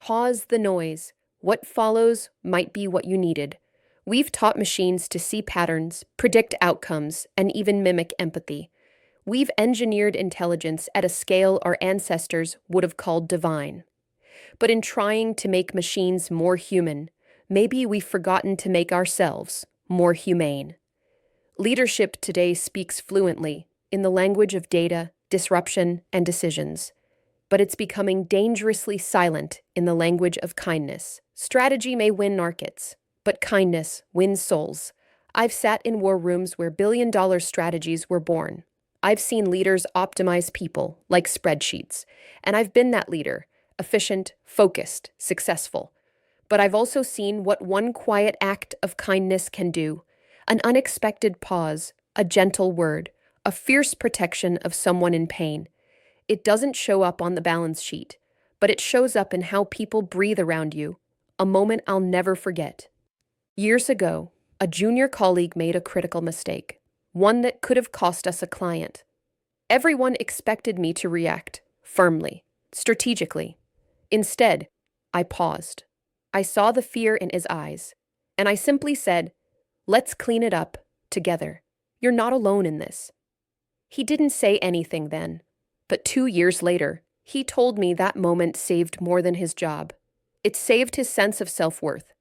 Pause the noise. What follows might be what you needed. We've taught machines to see patterns, predict outcomes, and even mimic empathy. We've engineered intelligence at a scale our ancestors would have called divine. But in trying to make machines more human, maybe we've forgotten to make ourselves more humane. Leadership today speaks fluently in the language of data, disruption, and decisions, but it's becoming dangerously silent in the language of kindness. Strategy may win markets, but kindness wins souls. I've sat in war rooms where billion-dollar strategies were born. I've seen leaders optimize people like spreadsheets, and I've been that leader, efficient, focused, successful. But I've also seen what one quiet act of kindness can do: an unexpected pause, a gentle word, a fierce protection of someone in pain. It doesn't show up on the balance sheet, but it shows up in how people breathe around you, a moment I'll never forget. Years ago, a junior colleague made a critical mistake, one that could have cost us a client. Everyone expected me to react firmly, strategically. Instead, I paused. I saw the fear in his eyes, and I simply said, "Let's clean it up together. You're not alone in this." He didn't say anything then, but 2 years later, he told me that moment saved more than his job. It saved his sense of self-worth.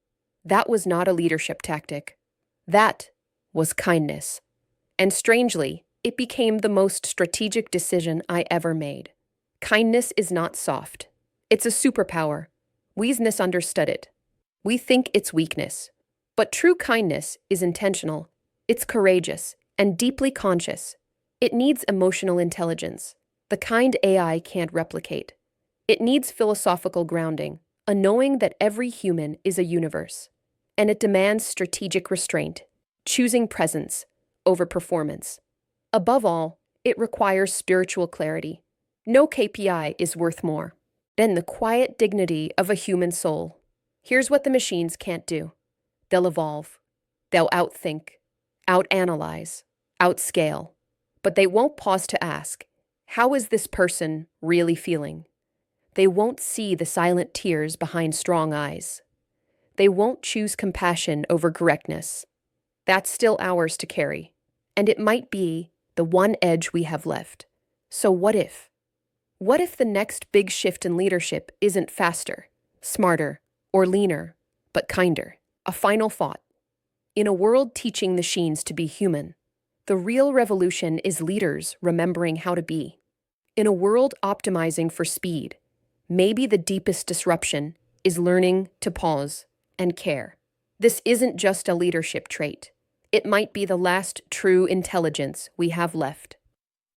That was not a leadership tactic. That was kindness. And strangely, it became the most strategic decision I ever made. Kindness is not soft. It's a superpower. We've misunderstood it. We think it's weakness. But true kindness is intentional. It's courageous and deeply conscious. It needs emotional intelligence, the kind AI can't replicate. It needs philosophical grounding, a knowing that every human is a universe. And it demands strategic restraint, choosing presence over performance. Above all, it requires spiritual clarity. No KPI is worth more than the quiet dignity of a human soul. Here's what the machines can't do. They'll evolve. They'll outthink, outanalyze, outscale. But they won't pause to ask, how is this person really feeling? They won't see the silent tears behind strong eyes. They won't choose compassion over correctness. That's still ours to carry, and it might be the one edge we have left. So what if? What if the next big shift in leadership isn't faster, smarter, or leaner, but kinder? A final thought. In a world teaching machines to be human, the real revolution is leaders remembering how to be. In a world optimizing for speed, maybe the deepest disruption is learning to pause and care. This isn't just a leadership trait. It might be the last true intelligence we have left.